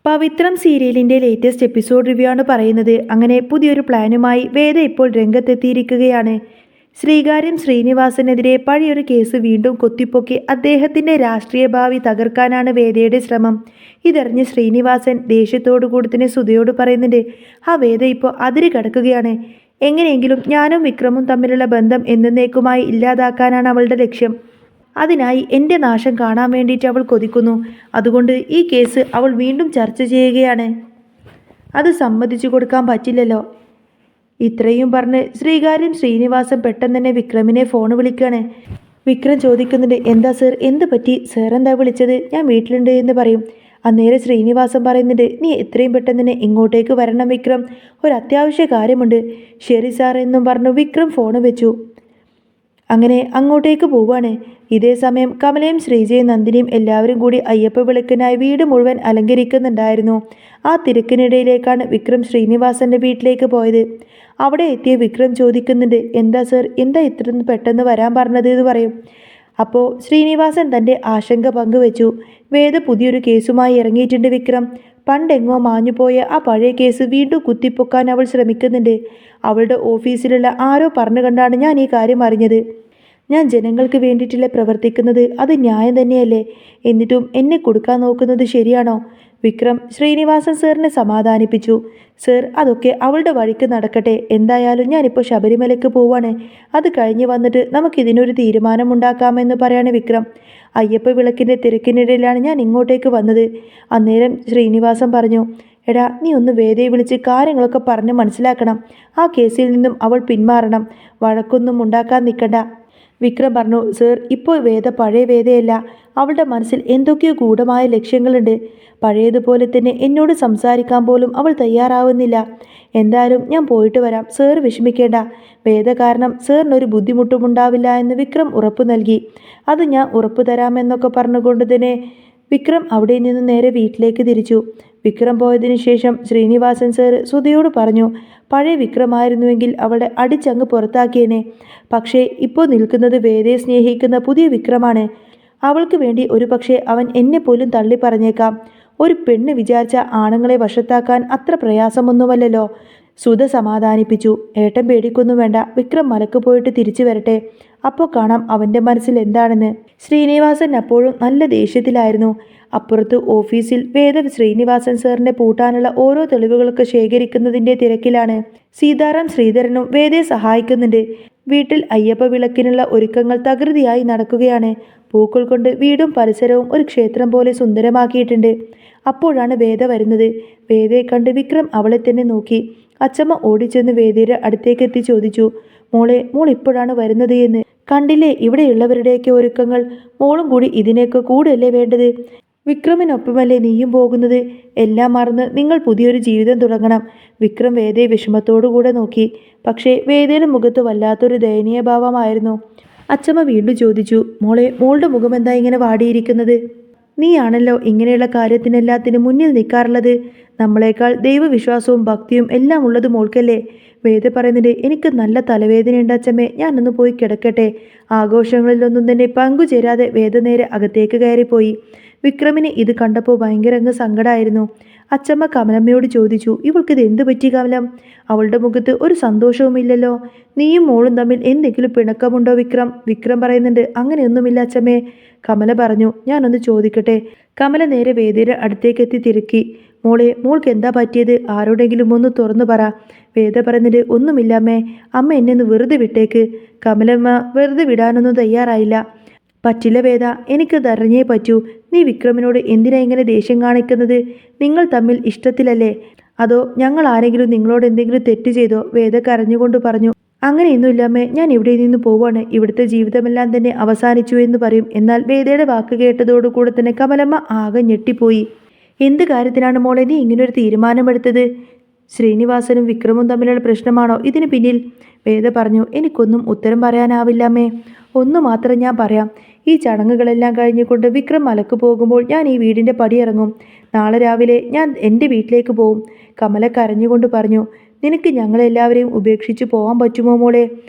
പവിത്രം സീരിയലിന്റെ latest episode review ആണ് പറയുന്നത്. അങ്ങനെ പുതിയൊരു പ്ലാനുമായി വേദ ഇപ്പോൾ രംഗത്തെത്തിയിരിക്കുകയാണ്. ശ്രീകാര്യം ശ്രീനിവാസനെതിരെ പഴയൊരു കേസ് വീണ്ടും കൊത്തിപ്പൊക്കി അദ്ദേഹത്തിന്റെ രാഷ്ട്രീയ ഭാവി തകർക്കാനാണ് വേദയുടെ ശ്രമം. ഇതറിഞ്ഞ് ശ്രീനിവാസൻ ദേഷ്യത്തോടു കൂടി തന്നെ സുധയോട് പറയുന്നുണ്ട്, ആ വേദ ഇപ്പോൾ അതിര് കടക്കുകയാണ്. എങ്ങനെയെങ്കിലും ഞാനും വിക്രമും തമ്മിലുള്ള ബന്ധം എന്നേക്കുമായി ഇല്ലാതാക്കാനാണ് അവളുടെ ലക്ഷ്യം. അതിനായി എൻ്റെ നാശം കാണാൻ വേണ്ടിയിട്ട് അവൾ കൊതിക്കുന്നു. അതുകൊണ്ട് ഈ കേസ് അവൾ വീണ്ടും ചർച്ച ചെയ്യുകയാണ്. അത് സമ്മതിച്ചു കൊടുക്കാൻ പറ്റില്ലല്ലോ. ഇത്രയും പറഞ്ഞ് ശ്രീകാര്യം ശ്രീനിവാസൻ പെട്ടെന്ന് തന്നെ വിക്രമിനെ ഫോൺ വിളിക്കുകയാണ്. വിക്രം ചോദിക്കുന്നുണ്ട്, എന്താ സർ, എന്ത് പറ്റി? സർ എന്താ വിളിച്ചത്? ഞാൻ വീട്ടിലുണ്ട് എന്ന് പറയും. അന്നേരം ശ്രീനിവാസൻ പറയുന്നുണ്ട്, നീ എത്രയും പെട്ടെന്ന് തന്നെ ഇങ്ങോട്ടേക്ക് വരണം വിക്രം, ഒരു അത്യാവശ്യ കാര്യമുണ്ട്. ശരി സാർ എന്നും പറഞ്ഞു വിക്രം ഫോൺ വെച്ചു. അങ്ങനെ അങ്ങോട്ടേക്ക് പോവാണ്. ഇതേ സമയം കമലയും ശ്രീജയും നന്ദിനിയും എല്ലാവരും കൂടി അയ്യപ്പ വിളക്കിനായി വീട് മുഴുവൻ അലങ്കരിക്കുന്നുണ്ടായിരുന്നു. ആ തിരക്കിനിടയിലേക്കാണ് വിക്രം ശ്രീനിവാസന്റെ വീട്ടിലേക്ക് പോയത്. അവിടെ എത്തിയ വിക്രം ചോദിക്കുന്നുണ്ട്, എന്താ സർ, എന്താ ഇത്ര പെട്ടെന്ന് വരാൻ പറഞ്ഞത് എന്ന് പറയും. അപ്പോൾ ശ്രീനിവാസൻ തൻ്റെ ആശങ്ക പങ്കുവെച്ചു. വേദ പുതിയൊരു കേസുമായി ഇറങ്ങിയിട്ടുണ്ട് വിക്രം. പണ്ടെങ്ങോ മാഞ്ഞുപോയ ആ പഴയ കേസ് വീണ്ടും കുത്തിപ്പൊക്കാൻ അവൾ ശ്രമിക്കുന്നുണ്ട്. അവളുടെ ഓഫീസിലുള്ള ആരോ പറഞ്ഞു കണ്ടാണ് ഞാൻ ഈ കാര്യം അറിഞ്ഞത്. ഞാൻ ജനങ്ങൾക്ക് വേണ്ടിയിട്ടല്ലേ പ്രവർത്തിക്കുന്നത്, അത് ന്യായം തന്നെയല്ലേ? എന്നിട്ടും എന്നെ കൊടുക്കാൻ നോക്കുന്നത് ശരിയാണോ? വിക്രം ശ്രീനിവാസൻ സാറിനെ സമാധാനിപ്പിച്ചു. സർ, അതൊക്കെ അവളുടെ വഴിക്ക് നടക്കട്ടെ. എന്തായാലും ഞാനിപ്പോൾ ശബരിമലയ്ക്ക് പോവാണ്. അത് കഴിഞ്ഞ് വന്നിട്ട് നമുക്കിതിനൊരു തീരുമാനമുണ്ടാക്കാമെന്ന് പറയാണ് വിക്രം. അയ്യപ്പ വിളക്കിൻ്റെ തിരക്കിനിടയിലാണ് ഞാൻ ഇങ്ങോട്ടേക്ക് വന്നത്. അന്നേരം ശ്രീനിവാസൻ പറഞ്ഞു, എടാ, നീ ഒന്ന് വേദയെ വിളിച്ച് കാര്യങ്ങളൊക്കെ പറഞ്ഞ് മനസ്സിലാക്കണം. ആ കേസിൽ നിന്നും അവൾ പിന്മാറണം. വഴക്കൊന്നും ഉണ്ടാക്കാൻ നിൽക്കണ്ട. വിക്രം പറഞ്ഞു, സർ, ഇപ്പോൾ വേദ പഴയ വേദയല്ല. അവളുടെ മനസ്സിൽ എന്തൊക്കെയോ ഗൂഢമായ ലക്ഷ്യങ്ങളുണ്ട്. പഴയതുപോലെ തന്നെ എന്നോട് സംസാരിക്കാൻ പോലും അവൾ തയ്യാറാവുന്നില്ല. എന്തായാലും ഞാൻ പോയിട്ട് വരാം, സർ വിഷമിക്കേണ്ട. വേദ കാരണം സാറിനൊരു ബുദ്ധിമുട്ടുമുണ്ടാവില്ല എന്ന് വിക്രം ഉറപ്പു നൽകി. അത് ഞാൻ ഉറപ്പു തരാമെന്നൊക്കെ പറഞ്ഞുകൊണ്ട് തന്നെ വിക്രം അവിടെ നിന്ന് നേരെ വീട്ടിലേക്ക് തിരിച്ചു. വിക്രം പോയതിനു ശേഷം ശ്രീനിവാസൻ സർ സുധയോട് പറഞ്ഞു, പഴയ വിക്രമായിരുന്നുവെങ്കിൽ അവളെ അടിച്ചങ്ങ് പുറത്താക്കിയേനെ. പക്ഷേ ഇപ്പോൾ നിൽക്കുന്നത് വേദയെ സ്നേഹിക്കുന്ന പുതിയ വിക്രമാണ്. അവൾക്ക് വേണ്ടി ഒരു പക്ഷേ അവൻ എന്നെ പോലും തള്ളി പറഞ്ഞേക്കാം. ഒരു പെണ്ണ് വിചാരിച്ച ആണുങ്ങളെ വശത്താക്കാൻ അത്ര പ്രയാസമൊന്നുമല്ലല്ലോ. സുധ സമാധാനിപ്പിച്ചു. ഏട്ടൻ പേടിക്കൊന്നും വേണ്ട, വിക്രം മലക്ക് പോയിട്ട് തിരിച്ചു വരട്ടെ, അപ്പോൾ കാണാം അവൻ്റെ മനസ്സിൽ എന്താണെന്ന്. ശ്രീനിവാസൻ അപ്പോഴും നല്ല ദേഷ്യത്തിലായിരുന്നു. അപ്പുറത്ത് ഓഫീസിൽ വേദ ശ്രീനിവാസൻ സാറിനെ പൂട്ടാനുള്ള ഓരോ തെളിവുകളൊക്കെ ശേഖരിക്കുന്നതിൻ്റെ തിരക്കിലാണ്. സീതാറാം ശ്രീധരനും വേദയെ സഹായിക്കുന്നുണ്ട്. വീട്ടിൽ അയ്യപ്പ വിളക്കിനുള്ള ഒരുക്കങ്ങൾ തകൃതിയായി നടക്കുകയാണ്. പൂക്കൾ കൊണ്ട് വീടും പരിസരവും ഒരു ക്ഷേത്രം പോലെ സുന്ദരമാക്കിയിട്ടുണ്ട്. അപ്പോഴാണ് വേദ വരുന്നത്. വേദയെ കണ്ട് വിക്രം അവളെ തന്നെ നോക്കി. അച്ചമ്മ ഓടിച്ചെന്ന് വേദയുടെ അടുത്തേക്ക് എത്തി ചോദിച്ചു, മോളെ, മോൾ ഇപ്പോഴാണ് വരുന്നത് എന്ന്. കണ്ടില്ലേ ഇവിടെയുള്ളവരുടെയൊക്കെ ഒരുക്കങ്ങൾ? മോളും കൂടി ഇതിനൊക്കെ കൂടെയല്ലേ വേണ്ടത്? വിക്രമിനൊപ്പമല്ലേ നീയും പോകുന്നത്? എല്ലാം മറന്ന് നിങ്ങൾ പുതിയൊരു ജീവിതം തുടങ്ങണം. വിക്രം വേദയെ വിഷമത്തോടുകൂടെ നോക്കി. പക്ഷേ വേദയുടെ മുഖത്ത് വല്ലാത്തൊരു ദയനീയ ഭാവമായിരുന്നു. അച്ചമ്മ വീണ്ടും ചോദിച്ചു, മോളെ, മോളുടെ മുഖം എന്താ ഇങ്ങനെ വാടിയിരിക്കുന്നത്? നീയാണല്ലോ ഇങ്ങനെയുള്ള കാര്യത്തിനെല്ലാത്തിനും മുന്നിൽ നിൽക്കാറുള്ളത്. നമ്മളെക്കാൾ ദൈവവിശ്വാസവും ഭക്തിയും എല്ലാം ഉള്ളത് മോൾക്കല്ലേ? വേദ പറയുന്നുണ്ട്, എനിക്ക് നല്ല തലവേദനയുണ്ട് അച്ചമ്മേ, ഞാനൊന്ന് പോയി കിടക്കട്ടെ. ആഘോഷങ്ങളിലൊന്നും തന്നെ പങ്കുചേരാതെ വേദ നേരെ അകത്തേക്ക് കയറിപ്പോയി. വിക്രമിന് ഇത് കണ്ടപ്പോൾ ഭയങ്കര അങ്ങ് സങ്കടമായിരുന്നു. അച്ചമ്മ കമലമ്മയോട് ചോദിച്ചു, ഇവൾക്കിത് എന്ത് പറ്റി കമലം? അവളുടെ മുഖത്ത് ഒരു സന്തോഷവുമില്ലല്ലോ. നീയും മോളും തമ്മിൽ എന്തെങ്കിലും പിണക്കമുണ്ടോ വിക്രം? വിക്രം പറയുന്നുണ്ട്, അങ്ങനെയൊന്നുമില്ല അച്ചമ്മേ. കമല പറഞ്ഞു, ഞാനൊന്ന് ചോദിക്കട്ടെ? കമല നേരെ വേദയുടെ അടുത്തേക്ക് എത്തി തിരക്കി. മോളെ, മോൾക്ക് എന്താ പറ്റിയത്? ആരോടെങ്കിലും ഒന്ന് തുറന്നു പറ. വേദ പറയുന്നുണ്ട്, ഒന്നുമില്ലമ്മേ, അമ്മ എന്നെ ഒന്ന് വെറുതെ വിട്ടേക്ക്. കമലമ്മ വെറുതെ വിടാനൊന്നും തയ്യാറായില്ല. പറ്റില്ല വേദ, എനിക്കത് അറിഞ്ഞേ പറ്റൂ. നീ വിക്രമിനോട് എന്തിനാ ഇങ്ങനെ ദേഷ്യം കാണിക്കുന്നത്? നിങ്ങൾ തമ്മിൽ ഇഷ്ടത്തിലല്ലേ? അതോ ഞങ്ങൾ ആരെങ്കിലും നിങ്ങളോട് എന്തെങ്കിലും തെറ്റ് ചെയ്തോ? വേദ കരഞ്ഞുകൊണ്ട് പറഞ്ഞു. അങ്ങനെയൊന്നുമില്ലമ്മേ, ഞാൻ ഇവിടെ നിന്ന് പോവാണ്. ഇവിടുത്തെ ജീവിതമെല്ലാം തന്നെ അവസാനിച്ചു എന്ന് പറയും. എന്നാൽ വേദയുടെ വാക്ക് കേട്ടതോടുകൂടെ തന്നെ കമലമ്മ ആകെ ഞെട്ടിപ്പോയി. എന്ത് കാര്യത്തിനാണ് മോളെ നീ ഇങ്ങനൊരു തീരുമാനമെടുത്തത്? ശ്രീനിവാസനും വിക്രമും തമ്മിലുള്ള പ്രശ്നമാണോ ഇതിന് പിന്നിൽ? വേദ പറഞ്ഞു, എനിക്കൊന്നും ഉത്തരം പറയാനാവില്ലമ്മേ. ഒന്നു മാത്രം ഞാൻ പറയാം. ഈ ചടങ്ങുകളെല്ലാം കഴിഞ്ഞുകൊണ്ട് വിക്രം മലക്ക് പോകുമ്പോൾ ഞാൻ ഈ വീടിൻ്റെ പടിയിറങ്ങും. നാളെ രാവിലെ ഞാൻ എൻ്റെ വീട്ടിലേക്ക് പോവും. കമല കരഞ്ഞുകൊണ്ട് പറഞ്ഞു. നിനക്ക് ഞങ്ങളെല്ലാവരെയും ഉപേക്ഷിച്ച് പോകാൻ പറ്റുമോ മോളെ?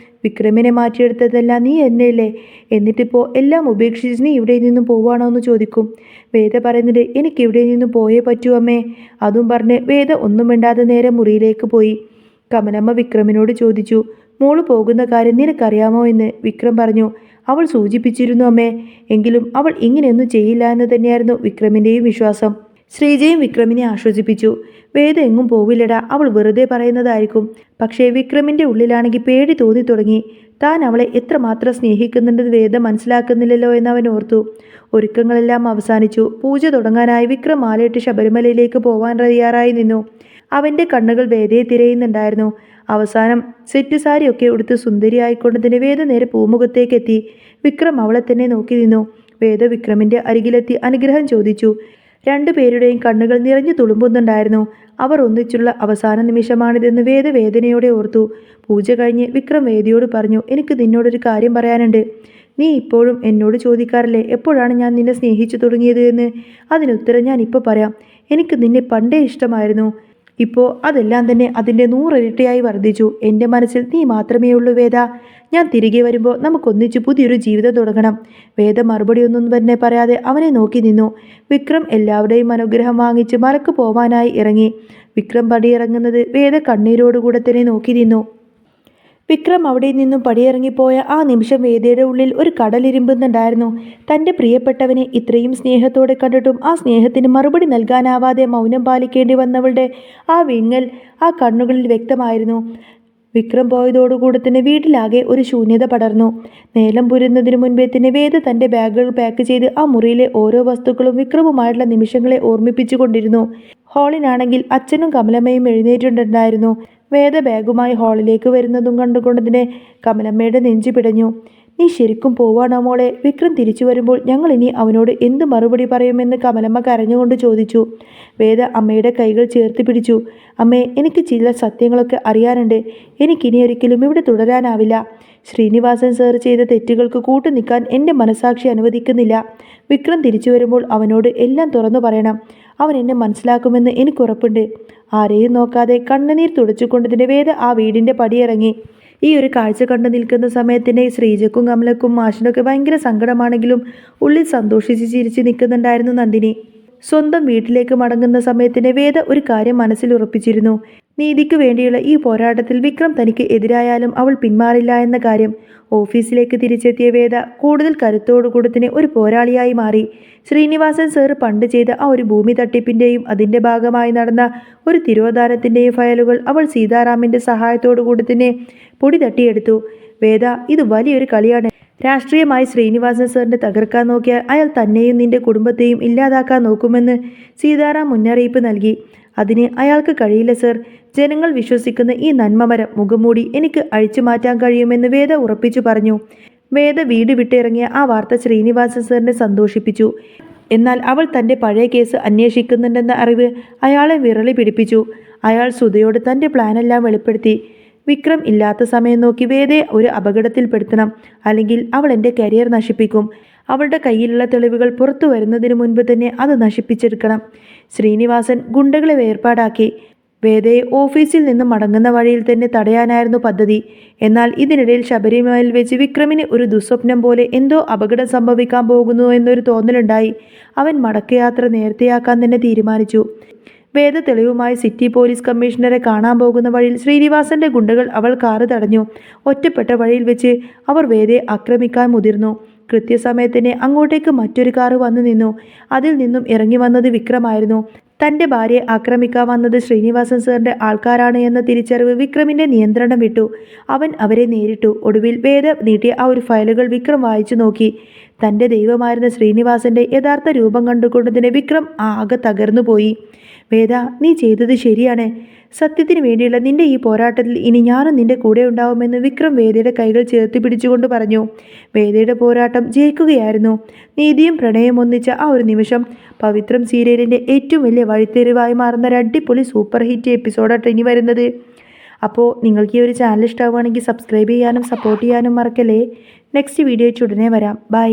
വിക്രമിനെ മാറ്റിയെടുത്തതെല്ലാം നീ തന്നെയല്ലേ? എന്നിട്ടിപ്പോൾ എല്ലാം ഉപേക്ഷിച്ച് നീ ഇവിടെ നിന്നും പോവാണോ എന്ന് ചോദിക്കും. വേദ പറയുന്നത് എനിക്ക് ഇവിടെ നിന്നും പോയേ പറ്റൂ അമ്മേ. അതും പറഞ്ഞ് വേദ ഒന്നും മിണ്ടാതെ നേരെ മുറിയിലേക്ക് പോയി. കമലമ്മ വിക്രമിനോട് ചോദിച്ചു, മോള് പോകുന്ന കാര്യം നിനക്കറിയാമോ എന്ന്. വിക്രം പറഞ്ഞു, അവൾ സൂചിപ്പിച്ചിരുന്നു അമ്മേ. എങ്കിലും അവൾ ഇങ്ങനെയൊന്നും ചെയ്യില്ല എന്ന് തന്നെയായിരുന്നു വിക്രമിൻ്റെയും വിശ്വാസം. ശ്രീജയും വിക്രമിനെ ആശ്വസിപ്പിച്ചു. വേദ എങ്ങും പോവില്ലടാ, അവൾ വെറുതെ പറയുന്നതായിരിക്കും. പക്ഷേ വിക്രമിൻ്റെ ഉള്ളിലാണെങ്കിൽ പേടി തോന്നി തുടങ്ങി. താൻ അവളെ എത്രമാത്രം സ്നേഹിക്കുന്നുണ്ടെന്ന് വേദ മനസ്സിലാക്കുന്നില്ലല്ലോ എന്നവൻ ഓർത്തു. ഒരുക്കങ്ങളെല്ലാം അവസാനിച്ചു. പൂജ തുടങ്ങാനായി വിക്രം മാലയിട്ട് ശബരിമലയിലേക്ക് പോവാൻ തയ്യാറായി നിന്നു. അവൻ്റെ കണ്ണുകൾ വേദയെ തിരയുന്നുണ്ടായിരുന്നു. അവസാനം സെറ്റ് സാരിയൊക്കെ ഉടുത്ത് സുന്ദരിയായിക്കൊണ്ട് തന്നെ വേദ നേരെ പൂമുഖത്തേക്കെത്തി. വിക്രം അവളെ തന്നെ നോക്കി നിന്നു. വേദ വിക്രമിൻ്റെ അരികിലെത്തി അനുഗ്രഹം ചോദിച്ചു. രണ്ടുപേരുടെയും കണ്ണുകൾ നിറഞ്ഞു തുളുമ്പുന്നുണ്ടായിരുന്നു. അവർ ഒന്നിച്ചുള്ള അവസാന നിമിഷമാണിതെന്ന് വേദ വേദനയോടെ ഓർത്തു. പൂജ കഴിഞ്ഞ് വിക്രം വേദയോട് പറഞ്ഞു, എനിക്ക് നിന്നോടൊരു കാര്യം പറയാനുണ്ട്. നീ ഇപ്പോഴും എന്നോട് ചോദിക്കാറില്ലേ എപ്പോഴാണ് ഞാൻ നിന്നെ സ്നേഹിച്ചു തുടങ്ങിയത് എന്ന്? അതിനുത്തരം ഞാൻ ഇപ്പോൾ പറയാം. എനിക്ക് നിന്നെ പണ്ടേ ഇഷ്ടമായിരുന്നു. ഇപ്പോൾ അതെല്ലാം തന്നെ അതിൻ്റെ 100 ഇരട്ടിയായി വർദ്ധിച്ചു. എൻ്റെ മനസ്സിൽ നീ മാത്രമേ ഉള്ളൂ വേദ. ഞാൻ തിരികെ വരുമ്പോൾ നമുക്കൊന്നിച്ച് പുതിയൊരു ജീവിതം തുടങ്ങണം. വേദ മറുപടിയൊന്നും തന്നെ പറയാതെ അവനെ നോക്കി നിന്നു. വിക്രം എല്ലാവരുടെയും അനുഗ്രഹം വാങ്ങിച്ച് മലക്ക് പോവാനായി ഇറങ്ങി. വിക്രം പടിയിറങ്ങുന്നത് വേദ കണ്ണീരോടുകൂടെ തന്നെ നോക്കി നിന്നു. വിക്രം അവിടെ നിന്നും പടിയിറങ്ങിപ്പോയ ആ നിമിഷം വേദയുടെ ഉള്ളിൽ ഒരു കടലിരുമ്പുന്നുണ്ടായിരുന്നു. തൻ്റെ പ്രിയപ്പെട്ടവനെ ഇത്രയും സ്നേഹത്തോടെ കണ്ടിട്ടും ആ സ്നേഹത്തിന് മറുപടി നൽകാനാവാതെ മൗനം പാലിക്കേണ്ടി വന്നവളുടെ ആ വിങ്ങൽ ആ കണ്ണുകളിൽ വ്യക്തമായിരുന്നു. വിക്രം പോയതോടുകൂടെ തന്നെ വീട്ടിലാകെ ഒരു ശൂന്യത പടർന്നു. നേരം പുരുന്നതിനു മുൻപേ തന്നെ വേദ തൻ്റെ ബാഗുകൾ പാക്ക് ചെയ്ത് ആ മുറിയിലെ ഓരോ വസ്തുക്കളും വിക്രമുമായിട്ടുള്ള നിമിഷങ്ങളെ ഓർമ്മിപ്പിച്ചു കൊണ്ടിരുന്നു. ഹാളിനാണെങ്കിൽ അച്ഛനും കമലമ്മയും എഴുന്നേറ്റിട്ടുണ്ടായിരുന്നു. വേദ ബാഗുമായി ഹാളിലേക്ക് വരുന്നതും കണ്ടുകൊണ്ട് തന്നെ കമലമ്മയുടെ നെഞ്ചു പിടഞ്ഞു. നീ ശരിക്കും പോവാണോ മോളെ? വിക്രം തിരിച്ചു വരുമ്പോൾ ഞങ്ങൾ ഇനി അവനോട് എന്ത് മറുപടി പറയുമെന്ന് കമലമ്മ കരഞ്ഞുകൊണ്ട് ചോദിച്ചു. വേദ അമ്മയുടെ കൈകൾ ചേർത്ത് പിടിച്ചു. അമ്മേ, എനിക്ക് ചില സത്യങ്ങളൊക്കെ അറിയാനുണ്ട്. എനിക്കിനി ഒരിക്കലും ഇവിടെ തുടരാനാവില്ല. ശ്രീനിവാസൻ സാർ ചെയ്ത തെറ്റുകൾക്ക് കൂട്ടു നിൽക്കാൻ എൻ്റെ മനസാക്ഷി അനുവദിക്കുന്നില്ല. വിക്രം തിരിച്ചു വരുമ്പോൾ അവനോട് എല്ലാം തുറന്നു പറയണം. അവൻ എന്നെ മനസ്സിലാക്കുമെന്ന് എനിക്കുറപ്പുണ്ട്. ആരെയും നോക്കാതെ കണ്ണുനീർ തുടച്ചുകൊണ്ട് തന്നെ വേദ ആ വീടിൻ്റെ പടിയിറങ്ങി. ഈ ഒരു കാഴ്ച കണ്ടു നിൽക്കുന്ന സമയത്തിൻ്റെ ശ്രീജക്കും കമലക്കും മാഷിനൊക്കെ ഭയങ്കര സങ്കടമാണെങ്കിലും ഉള്ളിൽ സന്തോഷിച്ച് ചിരിച്ച് നിൽക്കുന്നുണ്ടായിരുന്നു നന്ദിനി. സ്വന്തം വീട്ടിലേക്ക് മടങ്ങുന്ന സമയത്തിന് വേദ ഒരു കാര്യം മനസ്സിൽ ഉറപ്പിച്ചിരുന്നു. നീതിക്ക് വേണ്ടിയുള്ള ഈ പോരാട്ടത്തിൽ വിക്രം തനിക്ക് എതിരായാലും അവൾ പിന്മാറില്ല എന്ന കാര്യം. ഓഫീസിലേക്ക് തിരിച്ചെത്തിയ വേദ കൂടുതൽ കരുത്തോടുകൂടി തന്നെ ഒരു പോരാളിയായി മാറി. ശ്രീനിവാസൻ സാർ പണ്ട് ചെയ്ത ആ ഒരു ഭൂമി തട്ടിപ്പിൻ്റെയും അതിൻ്റെ ഭാഗമായി നടന്ന ഒരു തിരോധാനത്തിൻ്റെയും ഫയലുകൾ അവൾ സീതാറാമിൻ്റെ സഹായത്തോടു കൂടി തന്നെ പൊടി തട്ടിയെടുത്തു. വേദ, ഇത് വലിയൊരു കളിയാണ്. രാഷ്ട്രീയമായി ശ്രീനിവാസൻ സാറിനെ തകർക്കാൻ നോക്കിയാൽ അയാൾ തന്നെയും നിന്റെ കുടുംബത്തെയും ഇല്ലാതാക്കാൻ നോക്കുമെന്ന് സീതാറാം മുന്നറിയിപ്പ് നൽകി. അതിന് അയാൾക്ക് കഴിയില്ല സർ. ജനങ്ങൾ വിശ്വസിക്കുന്ന ഈ നന്മമരം മുഖംമൂടി എനിക്ക് അഴിച്ചു മാറ്റാൻ കഴിയുമെന്ന് വേദ ഉറപ്പിച്ചു പറഞ്ഞു. വേദ വീട് വിട്ടിറങ്ങിയ ആ വാർത്ത ശ്രീനിവാസൻ സാറിനെ സന്തോഷിപ്പിച്ചു. എന്നാൽ അവൾ തൻ്റെ പഴയ കേസ് അന്വേഷിക്കുന്നുണ്ടെന്ന അറിവ് അയാളെ വിറളി പിടിപ്പിച്ചു. അയാൾ സുധയോട് തൻ്റെ പ്ലാനെല്ലാം വെളിപ്പെടുത്തി. വിക്രം ഇല്ലാത്ത സമയം നോക്കി വേദയെ ഒരു അപകടത്തിൽപ്പെടുത്തണം, അല്ലെങ്കിൽ അവൾ എൻ്റെ കരിയർ നശിപ്പിക്കും. അവളുടെ കയ്യിലുള്ള തെളിവുകൾ പുറത്തു വരുന്നതിന് മുൻപ് തന്നെ അത് നശിപ്പിച്ചെടുക്കണം. ശ്രീനിവാസൻ ഗുണ്ടകളെ ഏർപ്പാടാക്കി. വേദയെ ഓഫീസിൽ നിന്ന് മടങ്ങുന്ന വഴിയിൽ തന്നെ തടയാനായിരുന്നു പദ്ധതി. എന്നാൽ ഇതിനിടയിൽ ശബരിമലയിൽ വെച്ച് വിക്രമിന് ഒരു ദുസ്വപ്നം പോലെ എന്തോ അപകടം സംഭവിക്കാൻ പോകുന്നു എന്നൊരു തോന്നലുണ്ടായി. അവൻ മടക്കയാത്ര നേരത്തെയാക്കാൻ തന്നെ തീരുമാനിച്ചു. വേദ തെളിവുമായി സിറ്റി പോലീസ് കമ്മീഷണറെ കാണാൻ പോകുന്ന വഴിയിൽ ശ്രീനിവാസന്റെ ഗുണ്ടകൾ അവൾ കാറ് തടഞ്ഞു. ഒറ്റപ്പെട്ട വഴിയിൽ വെച്ച് അവർ വേദയെ ആക്രമിക്കാൻ മുതിർന്നു. കൃത്യസമയത്തിന് അങ്ങോട്ടേക്ക് മറ്റൊരു കാറ് വന്നു നിന്നു. അതിൽ നിന്നും ഇറങ്ങി വന്നത് വിക്രമായിരുന്നു. തൻ്റെ ഭാര്യയെ ആക്രമിക്കാൻ വന്നത് ശ്രീനിവാസൻ സാറിൻ്റെ ആൾക്കാരാണ് എന്ന തിരിച്ചറിവ് വിക്രമിൻ്റെ നിയന്ത്രണം വിട്ടു. അവൻ അവരെ നേരിട്ടു. ഒടുവിൽ വേദ നീട്ടിയ ആ ഒരു ഫയലുകൾ വിക്രം വായിച്ചു നോക്കി. തൻ്റെ ദൈവമായിരുന്ന ശ്രീനിവാസന്റെ യഥാർത്ഥ രൂപം കണ്ടുകൊണ്ട് തന്നെ വിക്രം ആകെ തകർന്നു പോയി. വേദ, നീ ചെയ്തത് ശരിയാണ്. സത്യത്തിന് വേണ്ടിയുള്ള നിന്റെ ഈ പോരാട്ടത്തിൽ ഇനി ഞാനും നിന്റെ കൂടെ ഉണ്ടാവുമെന്ന് വിക്രം വേദയുടെ കൈകൾ ചേർത്ത് പിടിച്ചുകൊണ്ട് പറഞ്ഞു. വേദയുടെ പോരാട്ടം ജയിക്കുകയായിരുന്നു. നീതിയും പ്രണയവും ഒന്നിച്ച ആ ഒരു നിമിഷം പവിത്രം സീരിയലിൻ്റെ ഏറ്റവും വലിയ വഴിത്തിരിവായി മാറുന്ന ഒരു അടിപൊളി സൂപ്പർ ഹിറ്റ് എപ്പിസോഡായിട്ട് ഇനി വരുന്നത്. അപ്പോൾ നിങ്ങൾക്ക് ഈ ഒരു ചാനൽ ഇഷ്ടമാവുകയാണെങ്കിൽ സബ്സ്ക്രൈബ് ചെയ്യാനും സപ്പോർട്ട് ചെയ്യാനും മറക്കല്ലേ. നെക്സ്റ്റ് വീഡിയോ ഉടനെ വരാം. ബൈ.